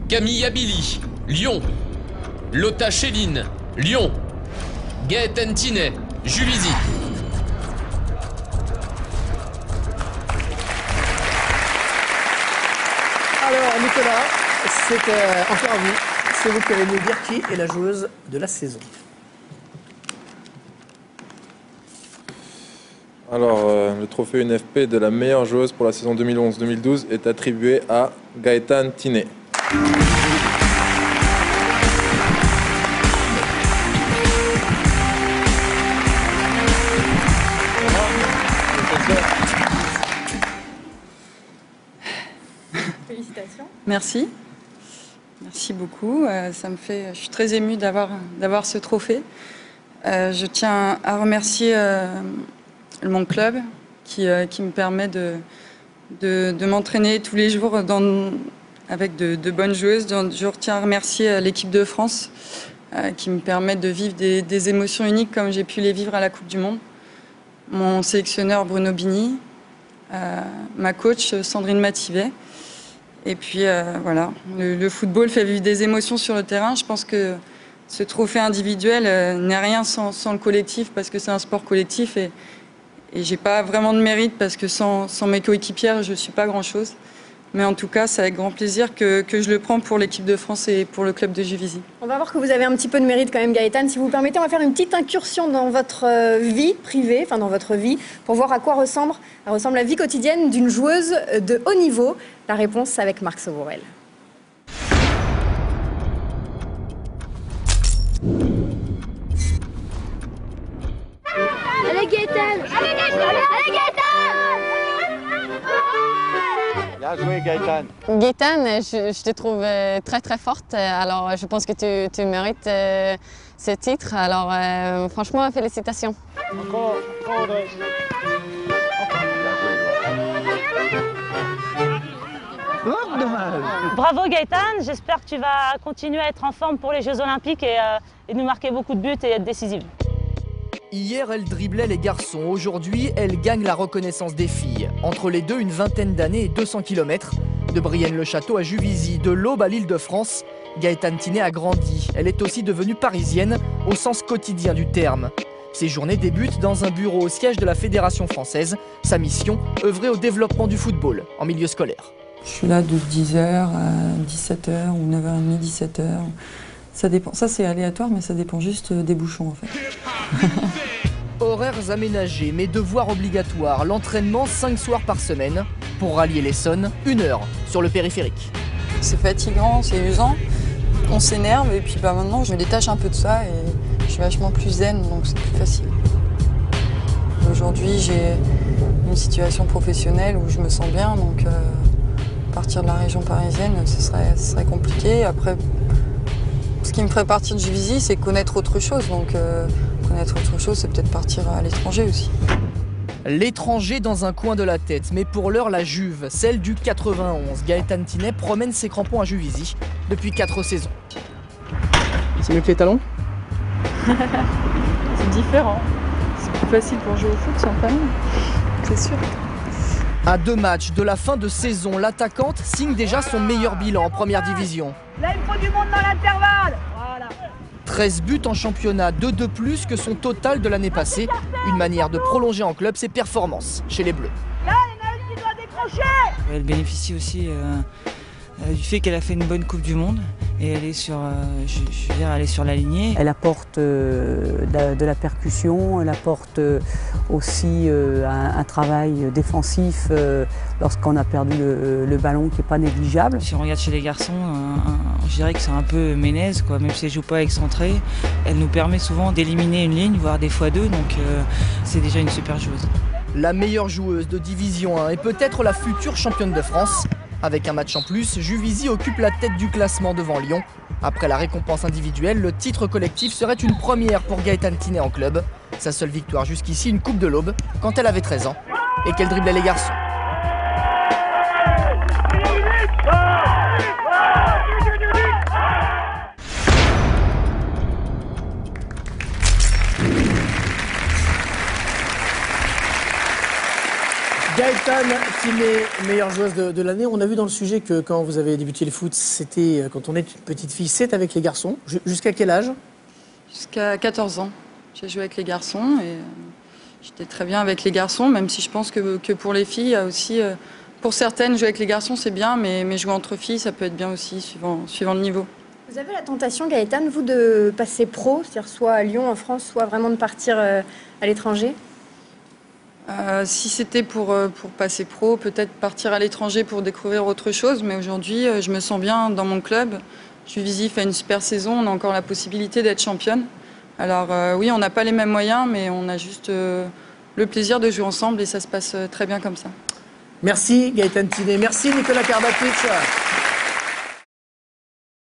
Camille Abili, Lyon. Lotta Chéline, Lyon. Gaëtan Tinet, Juvisy. Alors Nicolas, c'est encore à vous. C'est vous qui allez nous dire qui est la joueuse de la saison. Alors, le trophée UNFP de la meilleure joueuse pour la saison 2011-2012 est attribué à Gaëtan Tinet. Félicitations. Merci. Merci beaucoup. Je suis très émue d'avoir ce trophée. Je tiens à remercier mon club qui me permet de m'entraîner tous les jours avec de bonnes joueuses. Je tiens à remercier l'équipe de France qui me permet de vivre des émotions uniques comme j'ai pu les vivre à la Coupe du Monde. Mon sélectionneur Bruno Bini, ma coach Sandrine Mativet. Et puis voilà, le football fait vivre des émotions sur le terrain. Je pense que ce trophée individuel n'est rien sans le collectif parce que c'est un sport collectif et j'ai pas vraiment de mérite parce que sans mes coéquipières, je suis pas grand-chose. Mais en tout cas, c'est avec grand plaisir que je le prends pour l'équipe de France et pour le club de Juvisy. On va voir que vous avez un petit peu de mérite quand même, Gaëtan. Si vous permettez, on va faire une petite incursion dans votre vie privée, enfin dans votre vie, pour voir à quoi ressemble la vie quotidienne d'une joueuse de haut niveau. La réponse avec Marc Sauvorel. Allez Gaëtan! Allez Gaëtan! Allez Gaëtan! Bien joué Gaëtan. Gaëtan, je te trouve très très forte, alors je pense que tu mérites ce titre, alors franchement félicitations. Encore André. Oh, dommage. Bravo Gaëtan, j'espère que tu vas continuer à être en forme pour les Jeux Olympiques et nous marquer beaucoup de buts et être décisive. Hier, elle driblait les garçons. Aujourd'hui, elle gagne la reconnaissance des filles. Entre les deux, une vingtaine d'années et 200 km. De Brienne-le-Château à Juvisy, de l'Aube à l'Île-de-France, Gaëtan Tinet a grandi. Elle est aussi devenue parisienne, au sens quotidien du terme. Ses journées débutent dans un bureau au siège de la Fédération française. Sa mission, œuvrer au développement du football en milieu scolaire. Je suis là de 10h à 17h ou 9h30, 17h. Ça dépend. Ça, c'est aléatoire, mais ça dépend juste des bouchons, en fait. Horaires aménagés, mais devoirs obligatoires. L'entraînement 5 soirs par semaine. Pour rallier l'Essonne, 1 heure sur le périphérique. C'est fatigant, c'est usant. On s'énerve et puis maintenant, je me détache un peu de ça et je suis vachement plus zen, donc c'est plus facile. Aujourd'hui, j'ai une situation professionnelle où je me sens bien, donc partir de la région parisienne, ce serait compliqué. Après, ce qui me ferait partir de Juvisy, c'est connaître autre chose. Donc connaître autre chose, c'est peut-être partir à l'étranger aussi. L'étranger dans un coin de la tête, mais pour l'heure la Juve, celle du 91. Gaëtan Tinet promène ses crampons à Juvisy depuis 4 saisons. C'est mieux que les talons? C'est différent. C'est plus facile pour jouer au foot sans talons, c'est sûr. À 2 matchs de la fin de saison, l'attaquante signe déjà son meilleur bilan en première division. Là, il faut du monde dans l'intervalle. Voilà. 13 buts en championnat, 2 de plus que son total de l'année passée. Une manière de prolonger en club ses performances chez les Bleus. Là, il y en a une qui doit décrocher. Elle bénéficie aussi du fait qu'elle a fait une bonne Coupe du Monde et elle est sur, elle est sur la lignée. Elle apporte de la percussion, elle apporte aussi un travail défensif lorsqu'on a perdu le ballon qui n'est pas négligeable. Si on regarde chez les garçons, je dirais que c'est un peu Ménez, quoi. Même si elle ne joue pas excentrée, elle nous permet souvent d'éliminer une ligne, voire des fois 2, donc c'est déjà une super joueuse. La meilleure joueuse de Division 1 et peut-être la future championne de France. Avec un match en plus, Juvisy occupe la tête du classement devant Lyon. Après la récompense individuelle, le titre collectif serait une première pour Gaëtan Tinet en club. Sa seule victoire jusqu'ici, une Coupe de l'Aube, quand elle avait 13 ans et qu'elle driblait les garçons. Gaëtane Thiné, meilleure joueuse de l'année. On a vu dans le sujet que quand vous avez débuté le foot, c'était quand on est une petite fille, c'est avec les garçons. Jusqu'à quel âge? Jusqu'à 14 ans. J'ai joué avec les garçons et j'étais très bien avec les garçons, même si je pense que pour les filles, il y a aussi, pour certaines, jouer avec les garçons c'est bien, mais jouer entre filles, ça peut être bien aussi, suivant le niveau. Vous avez la tentation, Gaëtane, vous, de passer pro, c'est-à-dire soit à Lyon, en France, soit vraiment de partir à l'étranger? Si c'était pour passer pro, peut-être partir à l'étranger pour découvrir autre chose, mais aujourd'hui, je me sens bien dans mon club. Juvisy fait une super saison, on a encore la possibilité d'être championne. Alors oui, on n'a pas les mêmes moyens, mais on a juste le plaisir de jouer ensemble et ça se passe très bien comme ça. Merci Gaëtane Thiné, merci Nicolas Karabatic.